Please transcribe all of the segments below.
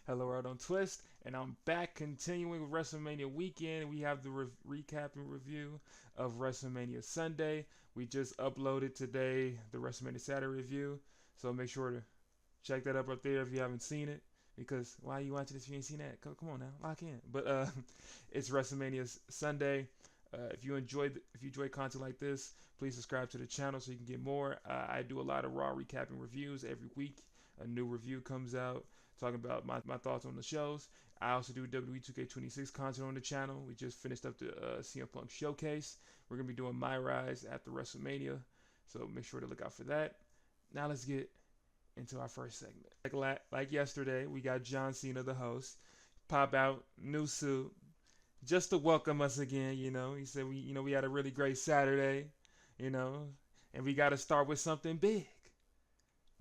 Hello, World on Twist, and I'm back continuing with WrestleMania weekend. We have the recap and review of WrestleMania Sunday. We just uploaded today the WrestleMania Saturday review, so make sure to check that up there if you haven't seen it. Because why are you watching this if you ain't seen that? Come on now, lock in. But it's WrestleMania Sunday. If you enjoy content like this, please subscribe to the channel so you can get more. I do a lot of Raw recapping reviews every week. A new review comes out talking about my thoughts on the shows. I also do WWE 2K26 content on the channel. We just finished up the CM Punk showcase. We're going to be doing my rise after WrestleMania, so make sure to look out for that. Now let's get into our first segment. Like yesterday, we got John Cena, the host, pop out, new suit, just to welcome us again. He said we had a really great Saturday, you know, and we got to start with something big.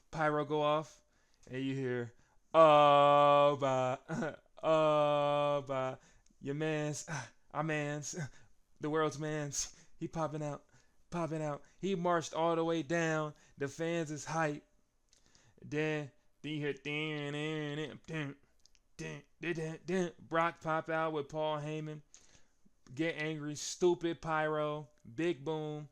Pyro go off, and you hear, oh, bah, oh, bah, your man's, our man's, the world's man's. He popping out, popping out. He marched all the way down. The fans is hype. Then you hear, Brock pop out with Paul Heyman. Get angry, stupid pyro, big boom.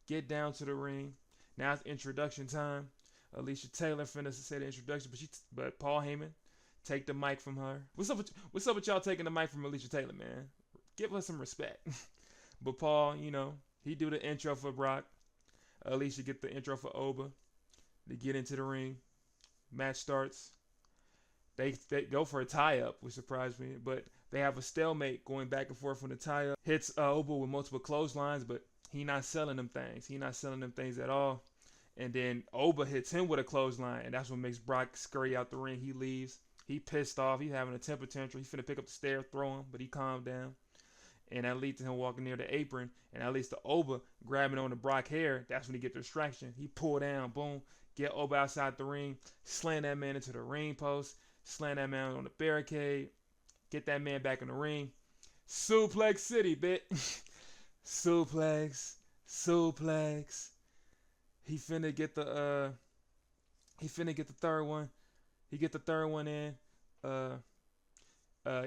Get down to the ring. Now it's introduction time. Alicia Taylor finna say the introduction, but Paul Heyman take the mic from her. What's up with y'all taking the mic from Alicia Taylor, man? Give us some respect. But Paul, he do the intro for Brock. Alicia get the intro for Oba. They get into the ring. Match starts. They go for a tie-up, which surprised me, but they have a stalemate going back and forth from the tie-up. Hits Oba with multiple clotheslines, but he not selling them things. He not selling them things at all. And then Oba hits him with a clothesline, and that's what makes Brock scurry out the ring. He leaves. He pissed off. He's having a temper tantrum. He finna pick up the stair, throw him, but he calmed down. And that leads to him walking near the apron, and that leads to Oba grabbing on the Brock hair. That's when he get the distraction. He pull down, boom, get Oba outside the ring, slam that man into the ring post, slam that man on the barricade, get that man back in the ring. Suplex City, bitch. Suplex. He finna get the third one. He get the third one in.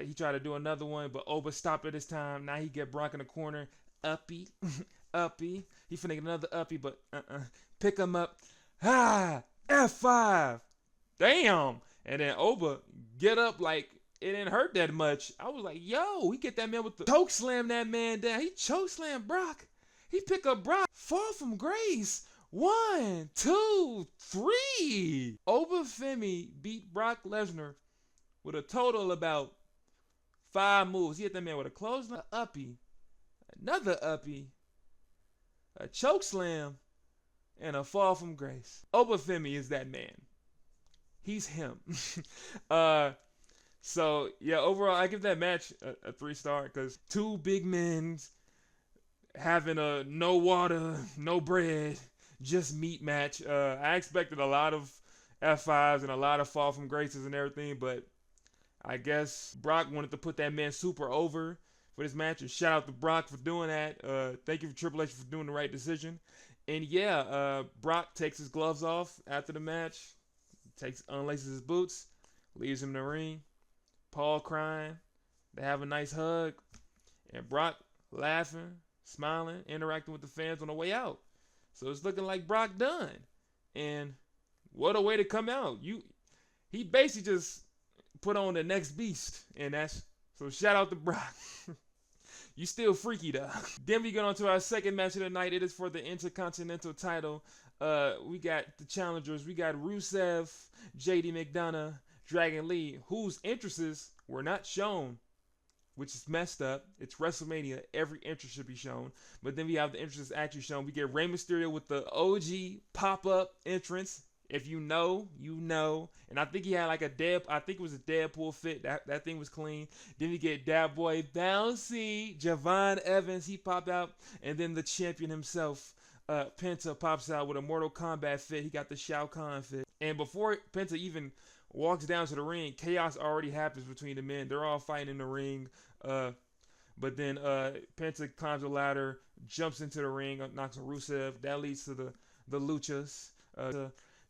He tried to do another one, but Oba stopped it this time. Now he get Brock in the corner. Uppy. He finna get another uppy, but pick him up. F5. Damn. And then Oba get up like it didn't hurt that much. I was like, yo, he get that man with the choke slam that man down. He choke slam Brock. He pick up Brock. Fall from grace. 1, 2, 3. Oba Femi beat Brock Lesnar with a total about 5 moves. He hit that man with a clothesline, uppy, another uppy, a choke slam, and a fall from grace. Oba Femi is that man. He's him. So yeah, overall I give that match a 3-star because 2 big men having a no water, no bread, just meat match. I expected a lot of F5s and a lot of fall from graces and everything, but I guess Brock wanted to put that man super over for this match. And shout out to Brock for doing that. Thank you for Triple H for doing the right decision. And yeah, Brock takes his gloves off after the match, unlaces his boots, leaves him in the ring. Paul crying. They have a nice hug, and Brock laughing, smiling, interacting with the fans on the way out. So it's looking like Brock done. And what a way to come out. He basically just put on the next beast. And so shout out to Brock. You still freaky though. Then we get on to our second match of the night. It is for the Intercontinental title. We got the challengers. We got Rusev, JD McDonough, Dragon Lee, whose entrances were not shown, which is messed up. It's WrestleMania. Every entrance should be shown. But then we have the entrances actually shown. We get Rey Mysterio with the OG pop-up entrance. If you know, you know. And I think he had like I think it was a Deadpool fit. That thing was clean. Then we get that boy Bouncy, Javon Evans. He popped out. And then the champion himself, Penta, pops out with a Mortal Kombat fit. He got the Shao Kahn fit. And before Penta even walks down to the ring, chaos already happens between the men. They're all fighting in the ring. But then Penta climbs a ladder, jumps into the ring, knocks on Rusev. That leads to the Luchas.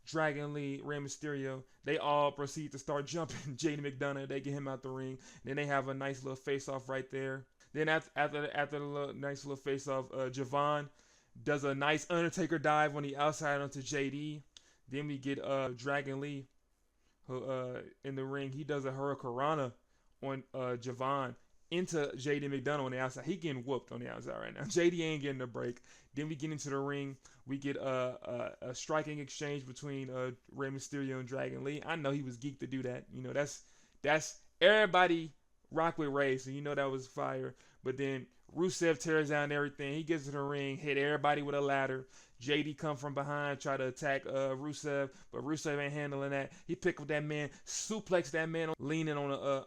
Dragon Lee, Rey Mysterio, they all proceed to start jumping JD McDonough. They get him out the ring. Then they have a nice little face off right there. Then after the nice little face off, Javon does a nice Undertaker dive on the outside onto JD. Then we get Dragon Lee who in the ring. He does a Hurricanrana on Javon into JD McDonough on the outside. He getting whooped on the outside right now. JD ain't getting a break. Then we get into the ring. We get a striking exchange between Rey Mysterio and Dragon Lee. I know he was geeked to do that. You know, that's everybody rock with Rey, so you know that was fire. But then Rusev tears down everything. He gets to the ring, hit everybody with a ladder. JD come from behind, try to attack Rusev, but Rusev ain't handling that. He picked up that man, suplexed that man, leaning on a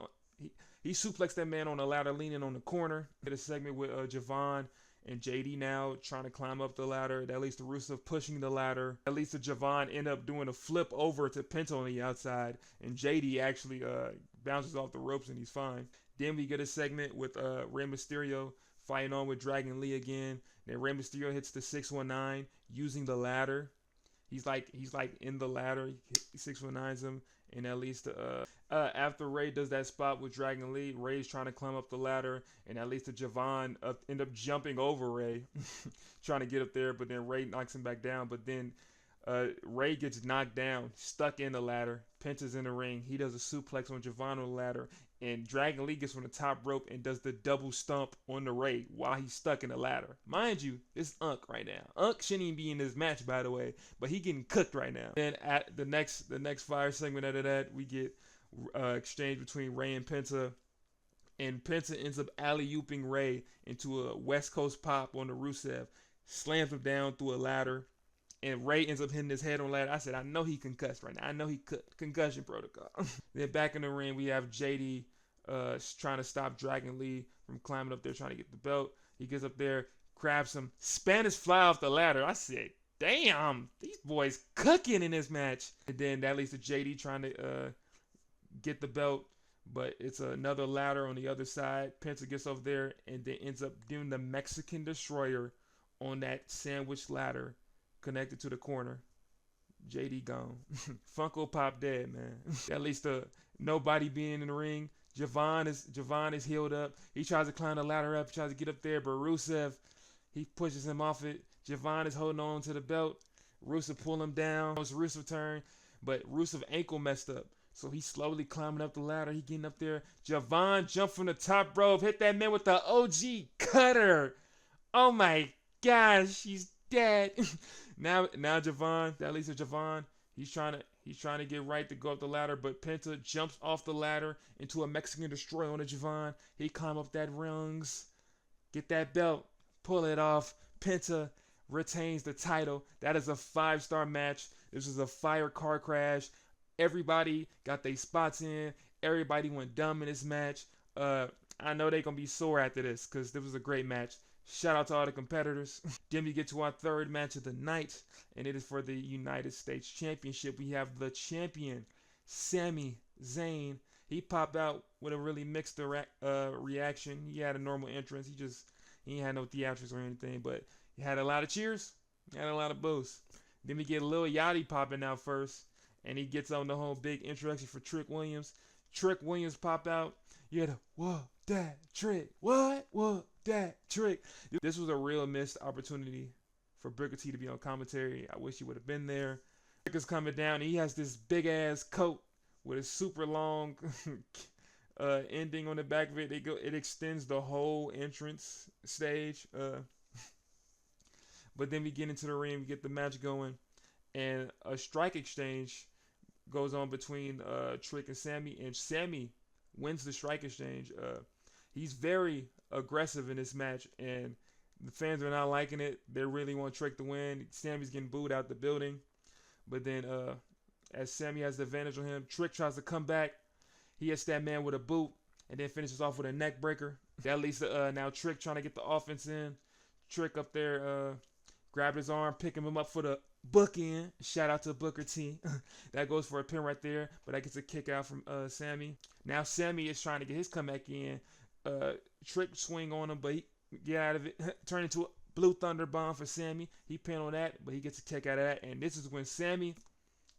he suplexed that man on the ladder, leaning on the corner. Get a segment with Javon and JD now trying to climb up the ladder. That leads to Rusev pushing the ladder. That leads to Javon end up doing a flip over to Penta on the outside, and JD actually bounces off the ropes and he's fine. Then we get a segment with Rey Mysterio fighting on with Dragon Lee again. Then Rey Mysterio hits the 619 using the ladder. He's like in the ladder. He 619s him, and that leads to after Rey does that spot with Dragon Lee, Rey's trying to climb up the ladder, and that leads to Javon end up jumping over Rey, trying to get up there, but then Rey knocks him back down. But then Rey gets knocked down, stuck in the ladder. Penta's in the ring. He does a suplex on Javon on the ladder, and Dragon Lee gets on the top rope and does the double stomp on the Rey while he's stuck in the ladder. Mind you, it's Unk right now. Unk shouldn't even be in this match, by the way, but he getting cooked right now. Then at the next fire segment out of that, we get exchange between Rey and Penta ends up alley-ooping Rey into a West Coast pop on the Rusev, slams him down through a ladder, and Rey ends up hitting his head on the ladder. I said, I know he concussed right now. I know he concussion protocol. Then back in the ring, we have JD trying to stop Dragon Lee from climbing up there trying to get the belt. He gets up there, grabs him, Spanish fly off the ladder. I said, damn, these boys cooking in this match. And then that leads to JD trying to get the belt, but it's another ladder on the other side. Penta gets over there and then ends up doing the Mexican Destroyer on that sandwich ladder connected to the corner. JD gone. Funko Pop dead, man. That leads to nobody being in the ring. Javon is healed up. He tries to climb the ladder up, tries to get up there, but Rusev, he pushes him off it. Javon is holding on to the belt. Rusev pull him down. It's Rusev's turn, but Rusev ankle messed up. So he's slowly climbing up the ladder. He getting up there. Javon jumped from the top rope, hit that man with the OG cutter. Oh my gosh, he's dead. now Javon, that leads to Javon. He's trying to get right to go up the ladder, but Penta jumps off the ladder into a Mexican Destroyer on the Javon. He climb up that rungs, get that belt, pull it off. Penta retains the title. That is a 5-star match. This is a fire car crash. Everybody got their spots in. Everybody went dumb in this match. I know they're going to be sore after this because this was a great match. Shout out to all the competitors. Then we get to our third match of the night, and it is for the United States Championship. We have the champion, Sami Zayn. He popped out with a really mixed reaction. He had a normal entrance. He ain't had no theatrics or anything, but he had a lot of cheers. He had a lot of boos. Then we get Lil Yachty popping out first, and he gets on the whole big introduction for Trick Williams. Trick Williams pop out. You had a, what that trick? What that trick? This was a real missed opportunity for Booker T to be on commentary. I wish he would have been there. Trick is coming down. He has this big ass coat with a super long ending on the back of it. It extends the whole entrance stage. But then we get into the ring, we get the match going, and a strike exchange goes on between Trick and Sami wins the strike exchange. He's very aggressive in this match, and the fans are not liking it. They really want Trick to win. Sami's getting booed out the building. But then as Sami has the advantage on him, Trick tries to come back. He hits that man with a boot and then finishes off with a neck breaker. That leads to now Trick trying to get the offense in. Trick up there grabbed his arm, picking him up for the bookend. Shout out to Booker T. That goes for a pin right there, but that gets a kick out from Sami. Now Sami is trying to get his comeback in. Trick swing on him, but he get out of it. Turn into a Blue Thunder bomb for Sami. He pin on that, but he gets a kick out of that. And this is when Sami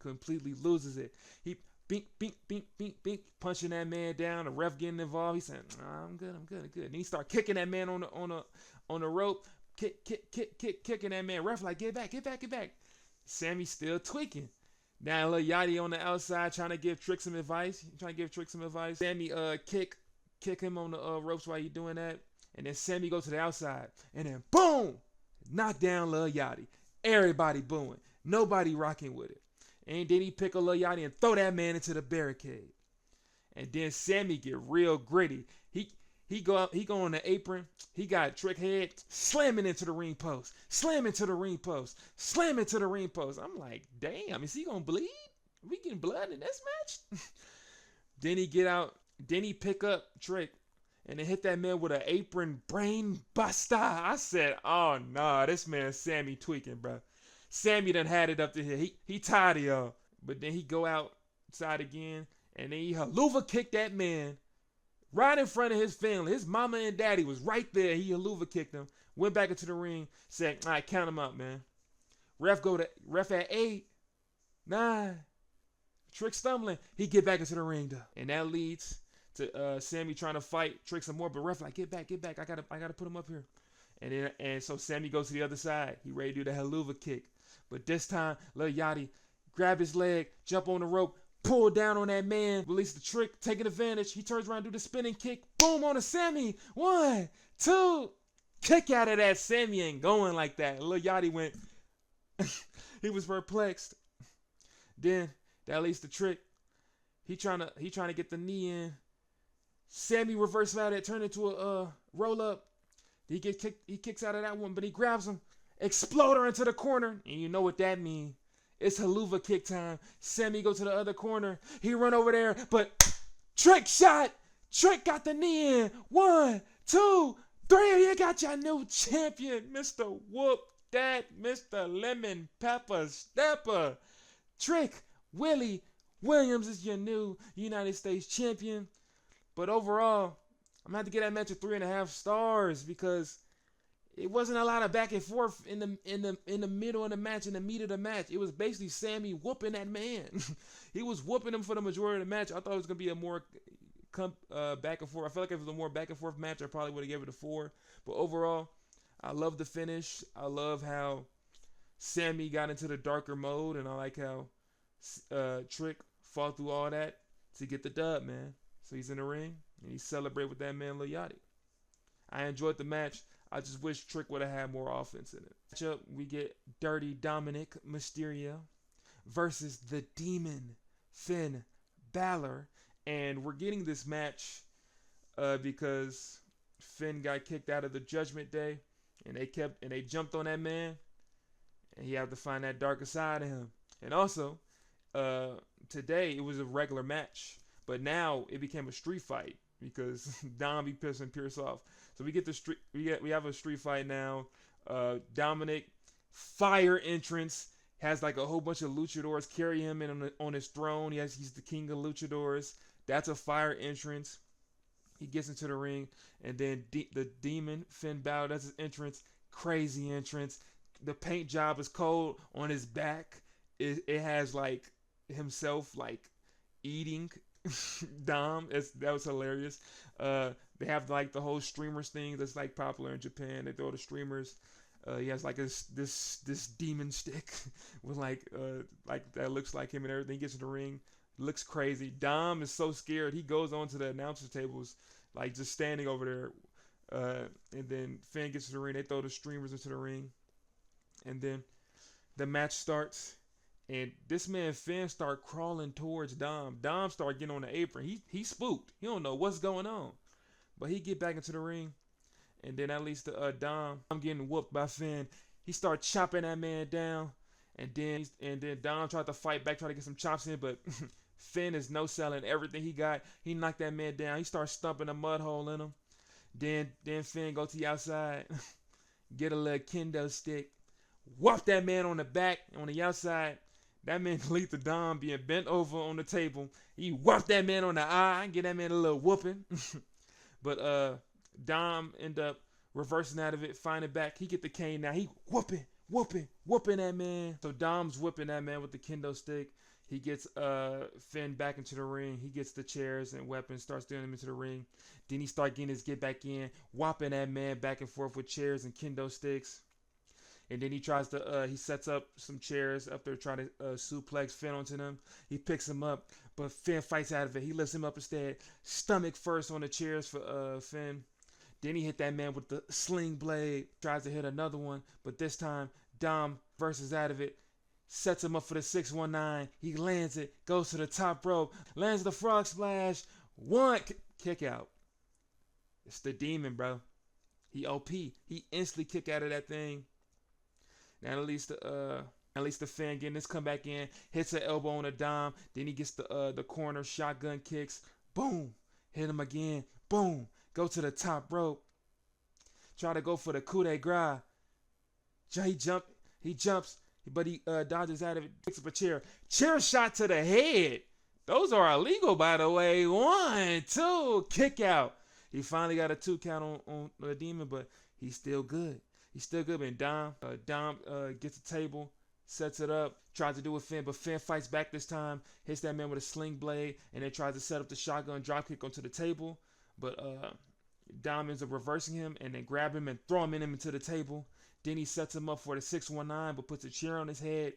completely loses it. He bink, bink, bink, bink, bink, punching that man down. The ref getting involved. He said, nah, I'm good, I'm good, I'm good. And he start kicking that man on the rope. Kicking that man. Ref like, get back, get back, get back. Sammy still tweaking. Now Lil Yachty on the outside trying to give Trick some advice. Sammy kick him on the ropes while he doing that. And then Sammy go to the outside. And then boom! Knock down Lil Yachty. Everybody booing. Nobody rocking with it. And then he pick a Lil Yachty and throw that man into the barricade. And then Sammy get real gritty. He go on the apron. He got Trick head slamming into the ring post. Slamming to the ring post. Slamming to the ring post. I'm like, damn, is he gonna bleed? We getting blood in this match? Then he get out. Then he pick up Trick and then hit that man with an apron brain buster. I said, oh nah, this man Sammy tweaking, bro. Sammy done had it up to here. He tired of y'all. But then he go outside again and then he haluva kicked that man right in front of his family. His mama and daddy was right there. He haluva kicked him. Went back into the ring. Said, all right, count him out, man. Ref at 8, 9. Trick stumbling. He get back into the ring though. And that leads to Sammy trying to fight Trick some more. But ref like, get back. I gotta put him up here. And so Sammy goes to the other side. He ready to do the haluva kick. But this time, Lil Yachty grab his leg, jump on the rope, pull down on that man, release the Trick, taking advantage. He turns around, do the spinning kick. Boom on the Sammy. 1, 2. Kick out of that. Sammy ain't going like that. Lil Yachty went. He was perplexed. Then that leads to Trick. He trying to get the knee in. Sammy reverse out it, turn into a roll up. He kicks out of that one, but he grabs him, exploder into the corner, and you know what that means. It's haluva kick time. Sammy go to the other corner. He run over there, but Trick shot. Trick got the knee in. 1, 2, 3. You got your new champion, Mr. Whoop That, Mr. Lemon Pepper Stepper. Trick Willie Williams is your new United States champion. But overall, I'm gonna have to get that match a 3.5 stars because it wasn't a lot of back and forth in the middle of the match, in the meat of the match. It was basically Sammy whooping that man. He was whooping him for the majority of the match. I thought it was gonna be a more back and forth. I felt like if it was a more back and forth match, I probably would have gave it a 4. But overall, I love the finish. I love how Sammy got into the darker mode, and I like how Trick fought through all that to get the dub, man. So he's in the ring and he celebrated with that man Lil Yachty. I enjoyed the match. I just wish Trick would have had more offense in it. Matchup, we get Dirty Dominic Mysterio versus the Demon Finn Balor, and we're getting this match because Finn got kicked out of the Judgment Day, and they jumped on that man, and he had to find that darker side of him. And also, today it was a regular match, but now it became a street fight because Dom be pissing Pierce off. So we get the street. We have a street fight now. Dominic, fire entrance, has like a whole bunch of luchadors carry him in on his throne. He's the king of luchadors. That's a fire entrance. He gets into the ring, and then the Demon Finn Balor, that's his entrance. Crazy entrance. The paint job is cold on his back. It has like himself like eating Dom. That was hilarious. They have like the whole streamers thing that's like popular in Japan. They throw the streamers. He has like this demon stick with like that looks like him and everything. He gets in the ring, looks crazy. Dom is so scared. He goes onto the announcer tables, like just standing over there. And then Finn gets to the ring. They throw the streamers into the ring, and then the match starts. And this man Finn start crawling towards Dom. Dom start getting on the apron. He spooked. He don't know what's going on, but he get back into the ring. And then that leads to Dom. I'm getting whooped by Finn. He started chopping that man down. And then Dom tried to fight back, try to get some chops in, but Finn is no selling everything he got. He knocked that man down. He started stumping a mud hole in him. Then Finn go to the outside, get a little kendo stick, whop that man on the back on the outside. That man Lethal Dom being bent over on the table. He whopped that man on the eye, get that man a little whooping. But Dom end up reversing out of it, finding back. He get the cane now. He whooping that man. So Dom's whipping that man with the kendo stick. He gets Finn back into the ring. He gets the chairs and weapons, starts throwing them into the ring. Then he starts getting his get back in, whopping that man back and forth with chairs and kendo sticks. And then he tries to he sets up some chairs up there trying to suplex Finn onto them. He picks him up, but Finn fights out of it. He lifts him up instead, stomach first on the chairs for Finn. Then he hit that man with the sling blade, tries to hit another one, but this time Dom versus out of it, sets him up for the 619. He lands it, goes to the top rope, lands the frog splash, one kick out. It's the demon, bro. He OP. He instantly kick out of that thing. Now at least the Finn getting this comeback in, hits an elbow on a Dom. Then he gets the corner shotgun kicks. Boom, hit him again. Boom, go to the top rope. Try to go for the coup de grace. He jumps, but he dodges out of it. Picks up a chair shot to the head. Those are illegal, by the way. 1, 2, kick out. He finally got a 2 count on the demon, but he's still good. He's still good, man. Dom gets a table, sets it up, tries to do a Finn, but Finn fights back this time, hits that man with a sling blade, and then tries to set up the shotgun dropkick onto the table. But Dom ends up reversing him and then grab him and throw him into the table. Then he sets him up for the 619, but puts a chair on his head.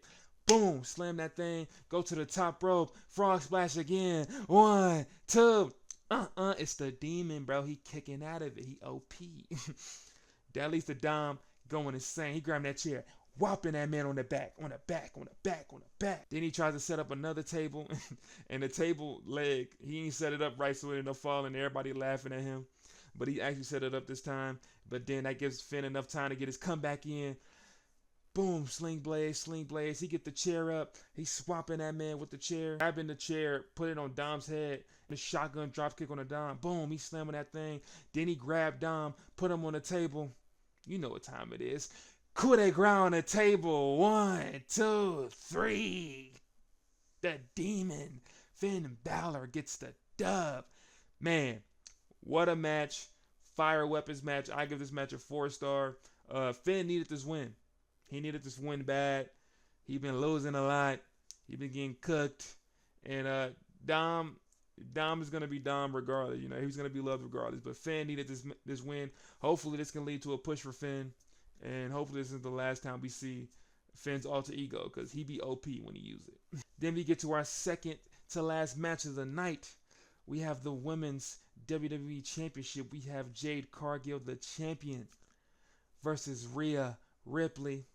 Boom, slam that thing, go to the top rope, frog splash again. 1, 2. It's the demon, bro. He kicking out of it. He OP. That leads to Dom going insane. He grabbed that chair, whopping that man on the back. Then he tries to set up another table, and the table leg, he ain't set it up right so it ended up falling. Everybody laughing at him, but he actually set it up this time. But then that gives Finn enough time to get his comeback in. Boom, sling blades. He get the chair up. He's swapping that man with the chair, grabbing the chair, put it on Dom's head. The shotgun drop kick on the Dom. Boom, he's slamming that thing. Then he grabbed Dom, put him on the table. You know what time it is. Coup de grace on the table. 1, 2, 3. The demon, Finn Balor, gets the dub. Man, what a match. Fire weapons match. I give this match a 4-star. Finn needed this win. He needed this win bad. He been losing a lot. He been getting cooked. And Dom is gonna be Dom regardless. You know, he's gonna be loved regardless. But Finn needed this win. Hopefully this can lead to a push for Finn. And hopefully this is the last time we see Finn's alter ego, because he be OP when he use it. Then we get to our second to last match of the night. We have the women's WWE Championship. We have Jade Cargill, the champion, versus Rhea Ripley.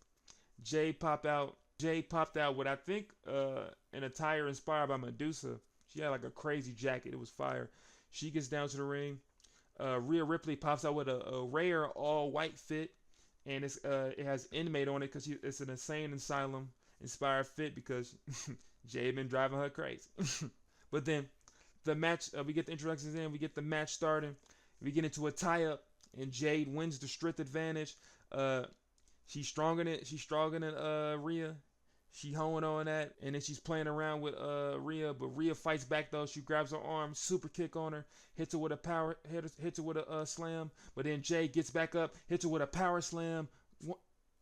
Jade popped out with, I think, an attire inspired by Medusa. She had like a crazy jacket. It was fire. She gets down to the ring. Rhea Ripley pops out with a rare all-white fit, and it has inmate on it because it's an insane asylum inspired fit because Jade been driving her crazy. But then the match, we get the introductions in, we get the match starting, we get into a tie-up, and Jade wins the strength advantage. She's stronger than Rhea. She honing on that, and then she's playing around with Rhea, but Rhea fights back though. She grabs her arm, super kick on her, hits her with a slam, but then Jade gets back up, hits her with a power slam,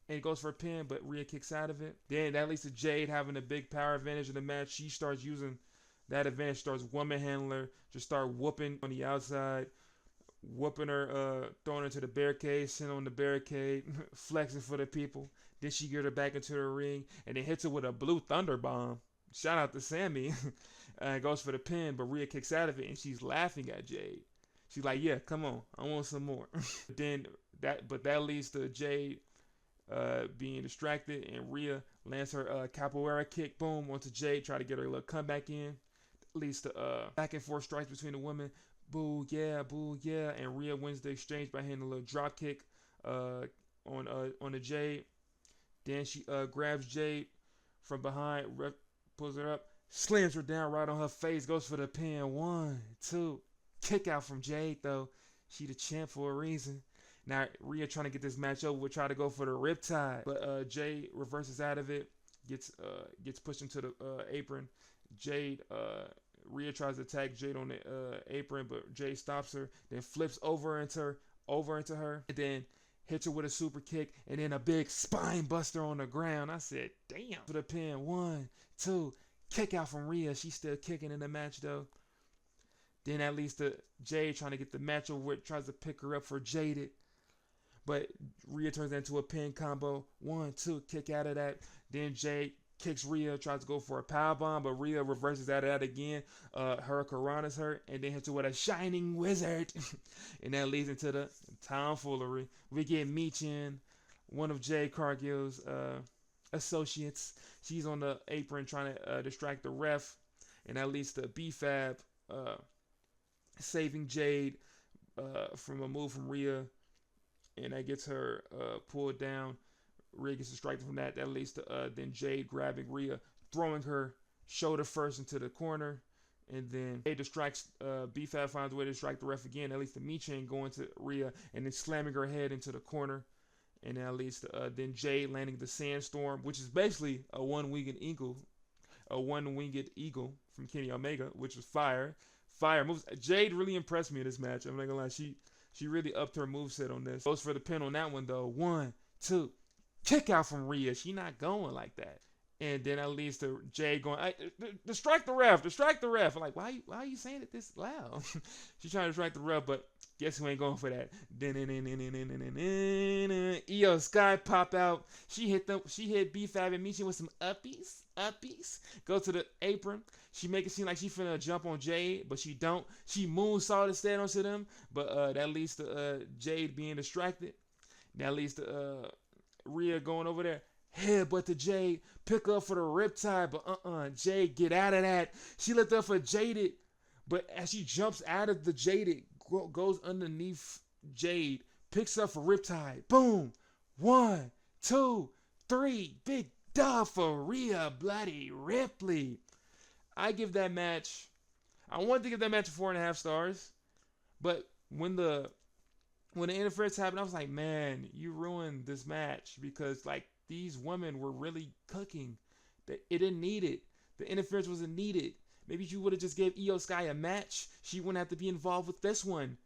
and goes for a pin, but Rhea kicks out of it. Then that leads to Jade having a big power advantage in the match. She starts using that advantage, starts woman handler, just start whooping on the outside, whooping her, throwing her to the barricade, sitting on the barricade, flexing for the people. Then she gets her back into the ring and then hits her with a blue thunder bomb. Shout out to Sammy. And goes for the pin, but Rhea kicks out of it and she's laughing at Jade. She's like, "Yeah, come on, I want some more." that leads to Jade being distracted, and Rhea lands her capoeira kick, boom, onto Jade, try to get her a little comeback in. That leads to back and forth strikes between the women. Boo yeah, and Rhea wins the exchange by hitting a little drop kick on the Jade. Then she grabs Jade from behind, pulls her up, slams her down right on her face, goes for the pin. 1, 2, kick out from Jade though. She the champ for a reason. Now Rhea trying to get this match over, will try to go for the riptide, but Jade reverses out of it, gets pushed into the apron. Rhea tries to attack Jade on the apron, but Jade stops her, then flips over into her, and then hits her with a super kick, and then a big spine buster on the ground. I said, damn. For the pin. 1, 2, Kick out from Rhea. She's still kicking in the match though. Then that leads to Jade trying to get the match over with, tries to pick her up for Jaded. But Rhea turns that into a pin combo. 1, 2, kick out of that. Then Jade kicks Rhea, tries to go for a powerbomb, but Rhea reverses out of that again. Hurricanrana's her, and then hits her with a Shining Wizard. And that leads into the tomfoolery. We get Michin, one of Jade Cargill's associates. She's on the apron trying to distract the ref. And that leads to B-Fab saving Jade from a move from Rhea. And that gets her pulled down. Rhea gets distracted from that. That leads to then Jade grabbing Rhea, throwing her shoulder first into the corner. And then Jade distracts, B-Fab finds a way to distract the ref again. That leads to Michin going to Rhea and then slamming her head into the corner. And that leads to then Jade landing the Sandstorm, which is basically a one-winged eagle. A one-winged eagle from Kenny Omega, which was fire. Fire moves. Jade really impressed me in this match. I'm not gonna lie. She really upped her moveset on this. Goes for the pin on that one though. 1, 2. Kick out from Rhea. She not going like that. And then that leads to Jade going, distract the ref. Distract the ref. I'm like, why are you saying it this loud? She's trying to distract the ref, but guess who ain't going for that? Io Sky pop out. She hit B-Fab and Michin with some uppies. Go to the apron. She make it seem like she finna jump on Jade, but she don't. She moonsault instead onto them, but that leads to Jade being distracted. That leads to Rhea going over there. Headbutt to Jade. Pick up for the riptide, but Jade, get out of that. She looked up for Jaded, but as she jumps out of the Jaded, goes underneath Jade, picks up for riptide. Boom. 1, 2, 3. Big dub for Rhea Bloody Ripley. I give that match, I wanted to give that match 4.5 stars, but when the interference happened, I was like, man, you ruined this match because like these women were really cooking. It didn't need it. The interference wasn't needed. Maybe you would have just gave Io Sky a match. She wouldn't have to be involved with this one.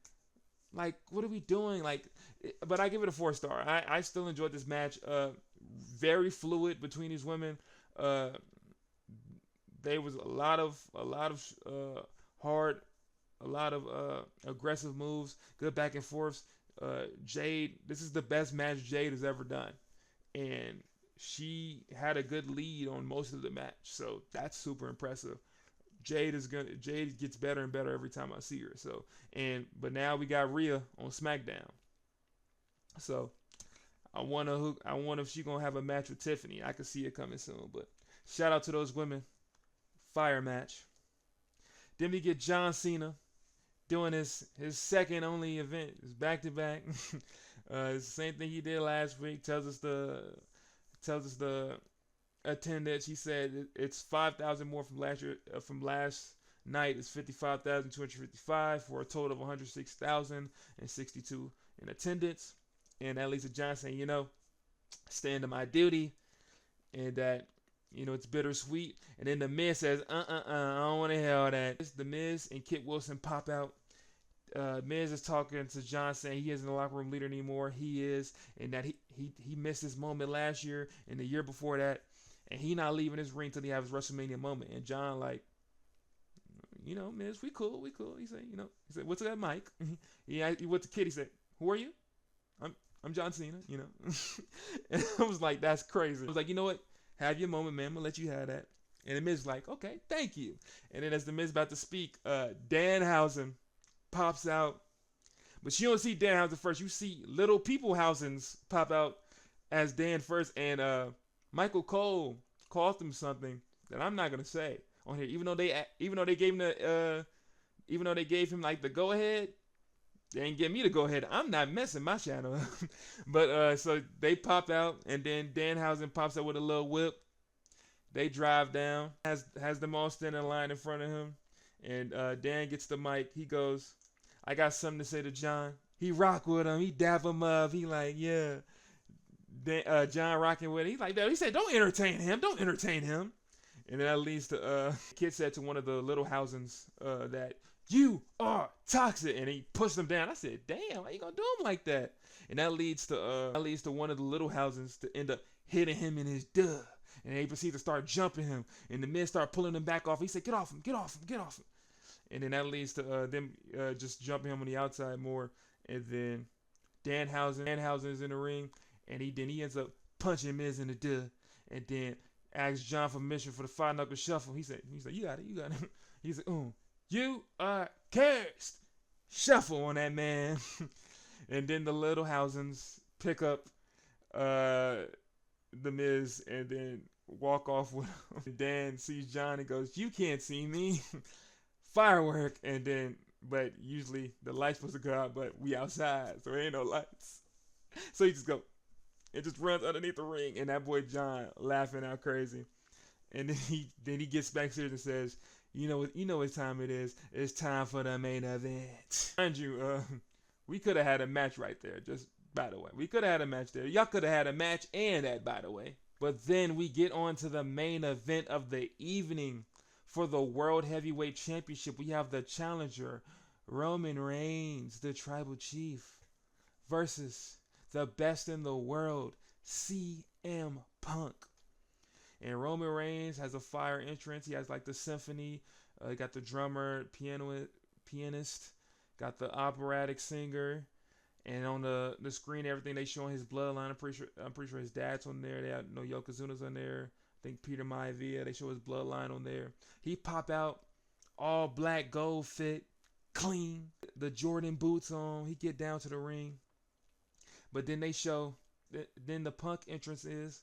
Like, what are we doing? Like, but I give it a 4-star. I still enjoyed this match. Very fluid between these women. There was a lot of hard, a lot of aggressive moves, good back and forths. Jade, this is the best match Jade has ever done, and she had a good lead on most of the match, so that's super impressive. Jade gets better and better every time I see her. So, but now we got Rhea on SmackDown. So I wonder if she's gonna have a match with Tiffany. I could see it coming soon. But shout out to those women. Fire match. Then we get John Cena doing his second only event. It's back to back. It's the same thing he did last week. Tells us the attendance. He said it's 5,000 more from last year. From last night, it's 55,255 for a total of 106,062 in attendance. And that leads to John saying, stand to my duty, and that it's bittersweet. And then the Miz says, I don't want to hear all that. It's the Miz and Kit Wilson pop out. Miz is talking to John, saying he isn't the locker room leader anymore. He is, and that he missed his moment last year and the year before that, and he not leaving his ring till he has his WrestleMania moment. And John like, Miz, we cool. He said, what's that, Mike? He went to Kit. He said, who are you? I'm John Cena. And I was like, that's crazy. I was like, you know what? Have your moment, man. I'm gonna let you have that. And the Miz is like, okay, thank you. And then as the Miz about to speak, Danhausen pops out. But you don't see Danhausen first. You see little Peoplehausens pop out as Dan first. And Michael Cole cost him something that I'm not gonna say on here. Even though they gave him like the go ahead, they ain't give me the go ahead. I'm not messing my channel. But so they pop out, and then Danhausen pops out with a little whip. They drive down, has them all standing in line in front of him, and Dan gets the mic. He goes, I got something to say to John. He rock with him. He dap him up. He like, yeah. John rocking with him. He's like that. He said, don't entertain him. And then that leads to Kid said to one of the little Hausens that you are toxic, and he pushed him down. I said, damn, why you gonna do him like that? And that leads to one of the little Hausens to end up hitting him in his duh. And they proceed to start jumping him. And the men start pulling him back off. He said, get off him, get off him, get off him. And then that leads to them just jumping him on the outside more. And then Danhausen is in the ring. And he ends up punching Miz in the duh. And then asks John for permission for the 5-knuckle shuffle. He said, you got it. He said, you are cursed. Shuffle on that man. And then the Little Housens pick up the Miz and then walk off with him. Dan sees John and goes, you can't see me. Firework. And then, but usually the lights supposed to go out, but we outside, so there ain't no lights. So he just go, it just runs underneath the ring, and that boy John laughing out crazy. And then he gets back serious and says, you know what time it is. It's time for the main event. Mind you, we could have had a match right there. Just by the way, we could have had a match there. Y'all could have had a match and that, by the way. But then we get on to the main event of the evening for the World Heavyweight Championship. We have the challenger, Roman Reigns, the Tribal Chief, versus the best in the world, CM Punk. And Roman Reigns has a fire entrance. He has like the symphony. Got the drummer, pianist, got the operatic singer. And on the screen, everything they showing his bloodline. I'm pretty sure his dad's on there. They have Yokozuna's on there. I think Peter Maivia. They show his bloodline on there. He pop out, all black gold fit, clean. The Jordan boots on. He get down to the ring. But then they show, then the Punk entrance is,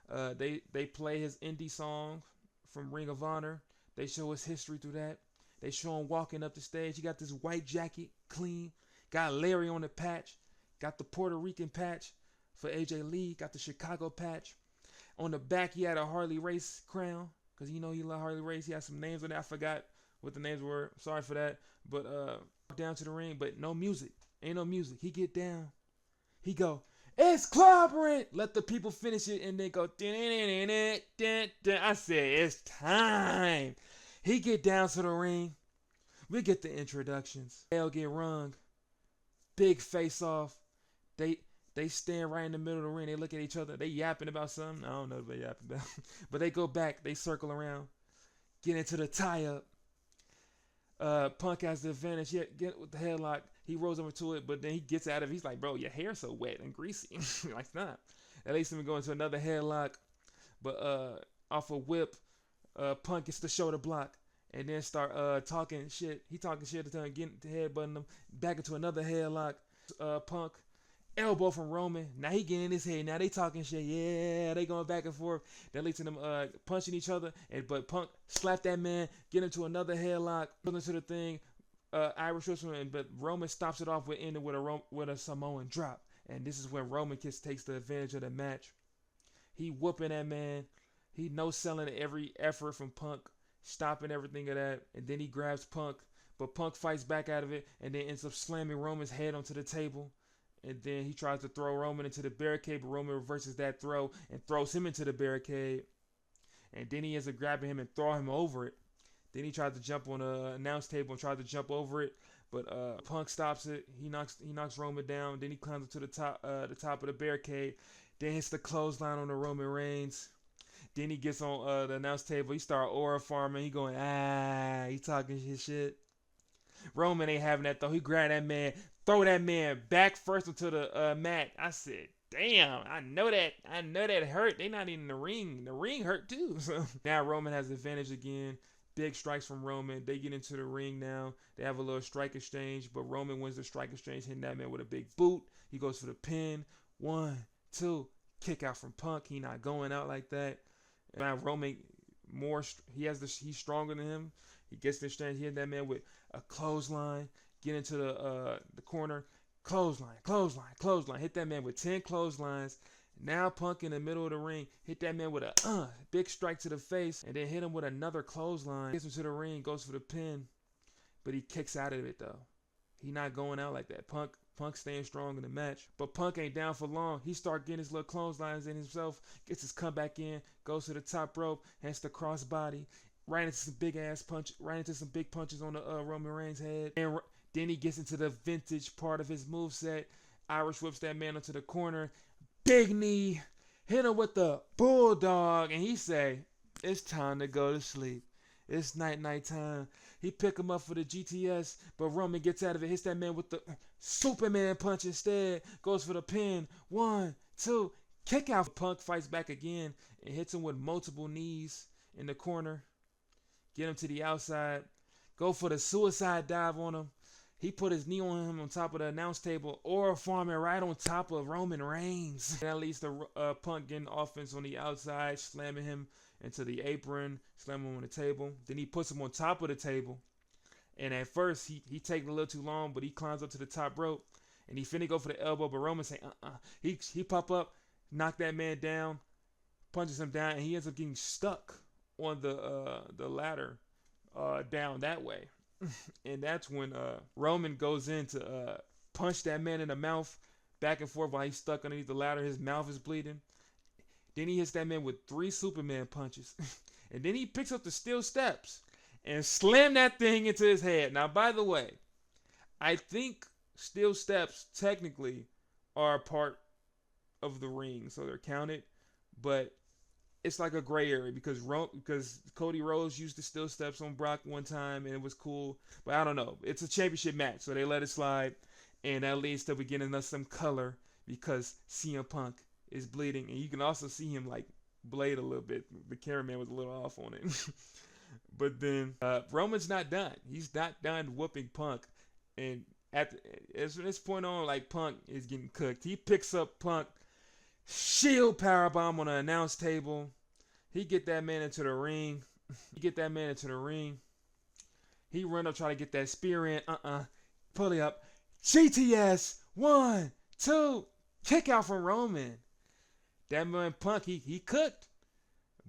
they play his indie song from Ring of Honor. They show his history through that. They show him walking up the stage. He got this white jacket, clean. Got Larry on the patch. Got the Puerto Rican patch for AJ Lee. Got the Chicago patch. On the back, he had a Harley Race crown. Because he loved Harley Race. He had some names on there. I forgot what the names were. Sorry for that. But down to the ring. But no music. Ain't no music. He get down. He go, it's clobbering. Let the people finish it. And they go, I said, it's time. He get down to the ring. We get the introductions. They'll get rung. Big face off. They stand right in the middle of the ring. They look at each other. They yapping about something. I don't know what they yapping about. But they go back. They circle around. Get into the tie-up. Punk has the advantage. Yeah, get with the headlock. He rolls over to it, but then he gets out of it. He's like, bro, your hair's so wet and greasy. Like, stop. At least him go into another headlock. But off a whip, Punk gets the shoulder block. And then start talking shit. He talking shit at the time, getting the headbutting him. Back into another headlock. Punk. Elbow from Roman. Now he getting in his head. Now they talking shit. Yeah, they going back and forth. That leads to them punching each other. But Punk slapped that man. Get into another headlock. Goes into the thing. Irish wrestling. But Roman stops it off with ending with a Samoan drop. And this is when Roman takes the advantage of the match. He whooping that man. He no-selling every effort from Punk. Stopping everything of that. And then he grabs Punk. But Punk fights back out of it. And then ends up slamming Roman's head onto the table. And then he tries to throw Roman into the barricade, but Roman reverses that throw and throws him into the barricade. And then he ends up grabbing him and throwing him over it. Then he tried to jump on the announce table and tried to jump over it, but Punk stops it. He knocks Roman down. Then he climbs up to the top of the barricade. Then hits the clothesline on the Roman Reigns. Then he gets on the announce table. He start aura farming. He going, he talking his shit. Roman ain't having that though. He grabbed that man, throw that man back first into the mat. I said, damn, I know that hurt. They not even in the ring. The ring hurt too. So now Roman has the advantage again. Big strikes from Roman. They get into the ring now. They have a little strike exchange, but Roman wins the strike exchange, hitting that man with a big boot. He goes for the pin. 1, 2, kick out from Punk. He not going out like that. Now Roman he's stronger than him. He gets the exchange. He hit that man with a clothesline. Get into the corner. Clothesline. Hit that man with 10 clotheslines. Now Punk in the middle of the ring. Hit that man with a big strike to the face. And then hit him with another clothesline. Gets him to the ring. Goes for the pin. But he kicks out of it though. He not going out like that. Punk staying strong in the match. But Punk ain't down for long. He start getting his little clotheslines in himself. Gets his comeback in. Goes to the top rope. Hits the crossbody. Right into some big punches on the Roman Reigns head. And then he gets into the vintage part of his moveset. Irish whips that man onto the corner. Big knee. hit him with the bulldog, and he say, "It's time to go to sleep. It's night time." He pick him up for the GTS, but Roman gets out of it, hits that man with the Superman punch instead, goes for the pin. 1, 2, kick out. Punk fights back again and hits him with multiple knees in the corner. Get him to the outside. Go for the suicide dive on him. He put his knee on him on top of the announce table, or farming right on top of Roman Reigns. That leads to Punk getting offense on the outside, slamming him into the apron, slamming him on the table. Then he puts him on top of the table. And at first, he takes a little too long, but he climbs up to the top rope. And he finna go for the elbow, but Roman say, He pop up, knock that man down, punches him down, and he ends up getting stuck on the ladder down that way. And that's when Roman goes in to punch that man in the mouth back and forth while he's stuck underneath the ladder. His mouth is bleeding. Then he hits that man with 3 Superman punches. And then he picks up the steel steps and slam that thing into his head. Now, by the way, I think steel steps technically are a part of the ring, so they're counted. But it's like a gray area because Cody Rhodes used the steel steps on Brock one time and it was cool, but I don't know. It's a championship match, so they let it slide, and that leads to beginning of some color because CM Punk is bleeding, and you can also see him like blade a little bit. The cameraman was a little off on it, but then Roman's not done. He's not done whooping Punk, and at this point on, like Punk is getting cooked. He picks up Punk. Shield powerbomb on the announce table. He get that man into the ring. He run up, try to get that spear in. Pull it up. GTS. 1, 2. Kick out from Roman. That man Punk, he cooked.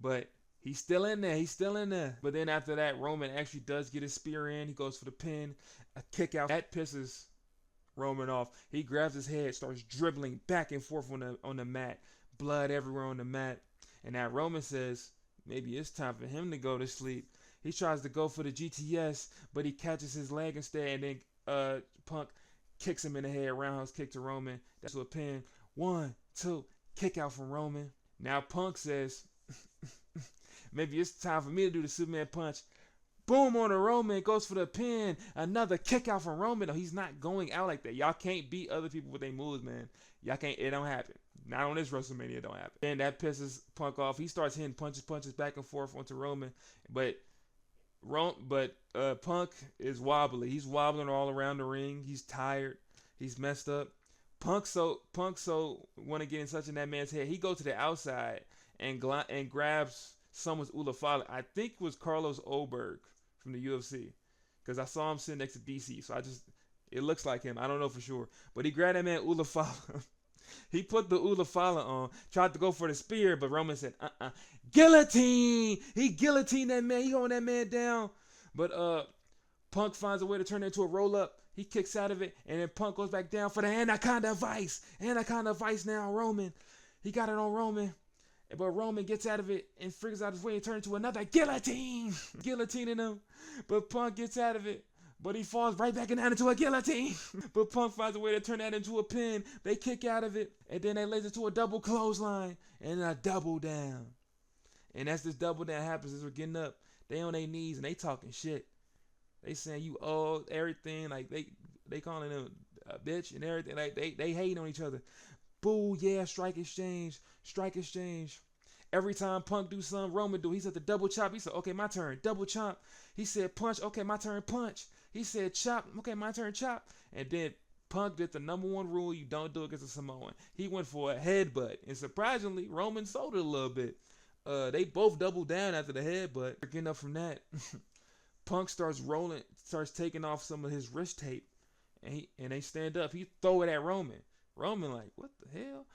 But he's still in there. But then after that, Roman actually does get his spear in. He goes for the pin. A kick out. That pisses Roman off. He grabs his head, starts dribbling back and forth on the mat, blood everywhere on the mat. And now Roman says maybe it's time for him to go to sleep. He tries to go for the GTS, but he catches his leg instead, and then Punk kicks him in the head, roundhouse kick to Roman. That's a pin. 1, 2, kick out from Roman. Now Punk says maybe it's time for me to do the Superman punch. Boom on the Roman, goes for the pin. Another kick out from Roman. No, he's not going out like that. Y'all can't beat other people with their moves, man. Y'all can't. It don't happen. Not on this WrestleMania, it don't happen. And that pisses Punk off. He starts hitting punches back and forth onto Roman. But Punk is wobbly. He's wobbling all around the ring. He's tired. He's messed up. Punk so want to get in such in that man's head. He goes to the outside and grabs someone's Ulafala. I think it was Carlos Oberg from the UFC, because I saw him sitting next to DC, so it looks like him. I don't know for sure, but he grabbed that man Ulafala. He put the Ulafala on, tried to go for the spear, but Roman said, guillotine. He guillotined that man. He holding that man down, but Punk finds a way to turn it into a roll up. He kicks out of it, and then Punk goes back down for the Anaconda Vice. Anaconda Vice now, Roman. He got it on Roman. But Roman gets out of it and figures out his way to turn into another guillotine. Guillotining him. But Punk gets out of it. But he falls right back down into a guillotine. But Punk finds a way to turn that into a pin. They kick out of it. And then they lays it to a double clothesline. And a double down. And as this double down happens, as we're getting up, they on their knees and they talking shit. They saying you old, everything. Like they calling him a bitch and everything. Like they hating on each other. Boo, yeah, strike exchange. Every time Punk do something, Roman do. He said the double chop. He said, okay, my turn. Double chop. He said punch. Okay, my turn. Punch. He said chop. Okay, my turn. Chop. And then Punk did the number one rule: you don't do it against a Samoan. He went for a headbutt, and surprisingly, Roman sold it a little bit. They both doubled down after the headbutt. Getting up from that, Punk starts taking off some of his wrist tape, and they stand up. He throw it at Roman. Roman like, what the hell?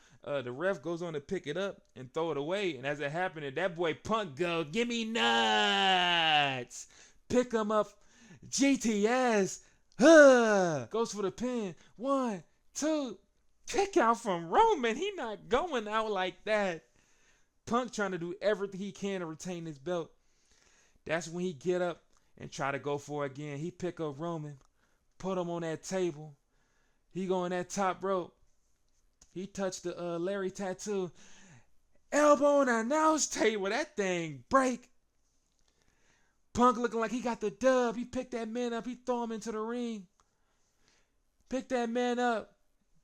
The ref goes on to pick it up and throw it away. And as it happened, that boy Punk go, give me nuts. Pick him up. GTS. Goes for the pin. 1, 2. Kick out from Roman. He not going out like that. Punk trying to do everything he can to retain his belt. That's when he get up and try to go for it again. He pick up Roman. Put him on that table. He go on that top rope. He touched the Larry tattoo. Elbow on the announce table. That thing break. Punk looking like he got the dub. He picked that man up. He throw him into the ring. Pick that man up.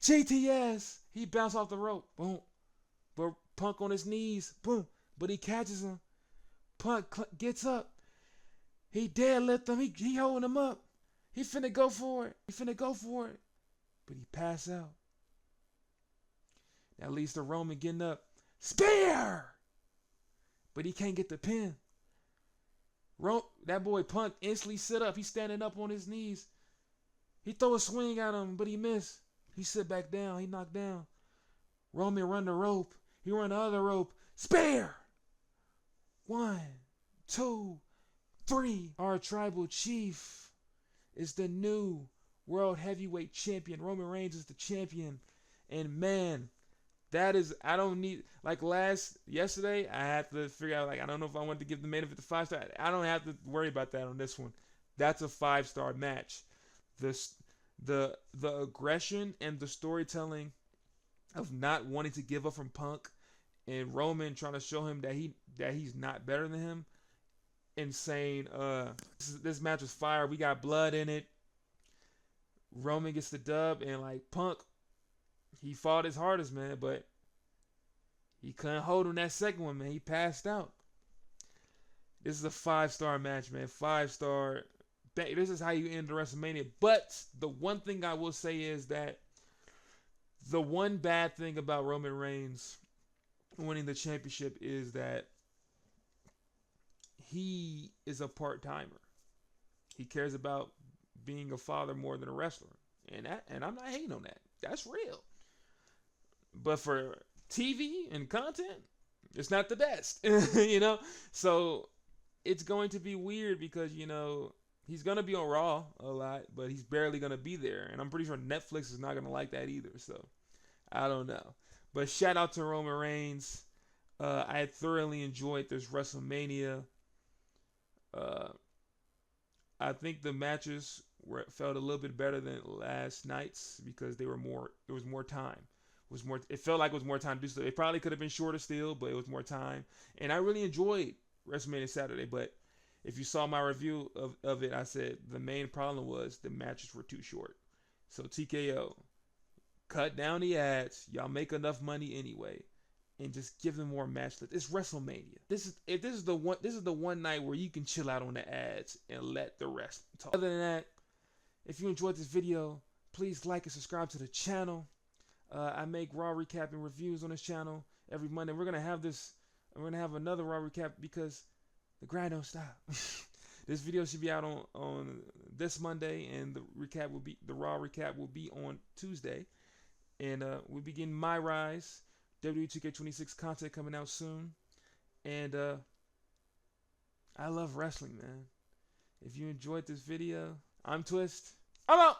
GTS. He bounced off the rope. Boom. But Punk on his knees. Boom. But he catches him. Punk gets up. He deadlift him. He holding him up. He finna go for it. But he pass out. That leads to Roman getting up. Spear! But he can't get the pin. That boy Punk instantly sit up. He's standing up on his knees. He throw a swing at him, but he missed. He sit back down. He knocked down. Roman run the rope. He run the other rope. Spear! 1, 2, 3. Our tribal chief is the new world heavyweight champion. Roman Reigns is the champion. And man, that is, I don't need, like yesterday, I had to figure out, like, I don't know if I want to give the main event the 5-star. I don't have to worry about that on this one. That's a 5-star match. The aggression and the storytelling of not wanting to give up from Punk and Roman trying to show him that he's not better than him. Insane. This match was fire. We got blood in it. Roman gets the dub, and like Punk, he fought his hardest, man, but he couldn't hold him that second one, man. He passed out. This is a 5-star match, man. 5-star. This is how you end the WrestleMania. But the one thing I will say is that the one bad thing about Roman Reigns winning the championship is that he is a part-timer. He cares about being a father more than a wrestler. And I'm not hating on that. That's real. But for TV and content, it's not the best. So it's going to be weird because, he's going to be on Raw a lot, but he's barely going to be there. And I'm pretty sure Netflix is not going to like that either. So I don't know. But shout out to Roman Reigns. I thoroughly enjoyed this WrestleMania. I think the matches felt a little bit better than last night's because there was more time. It felt like it was more time to do so. It probably could have been shorter still, but it was more time. And I really enjoyed WrestleMania Saturday, but if you saw my review of it, I said the main problem was the matches were too short. So TKO, cut down the ads. Y'all make enough money anyway, and just give them more match. It's WrestleMania. This is the one night where you can chill out on the ads and let the rest talk. Other than that, if you enjoyed this video, please like and subscribe to the channel. I make Raw recap and reviews on this channel every Monday. We're gonna have another Raw recap because the grind don't stop. This video should be out on this Monday, and the Raw recap will be on Tuesday. And we'll be getting My Rise WWE 2K26 content coming out soon. And I love wrestling, man. If you enjoyed this video, I'm Twist. I'm out.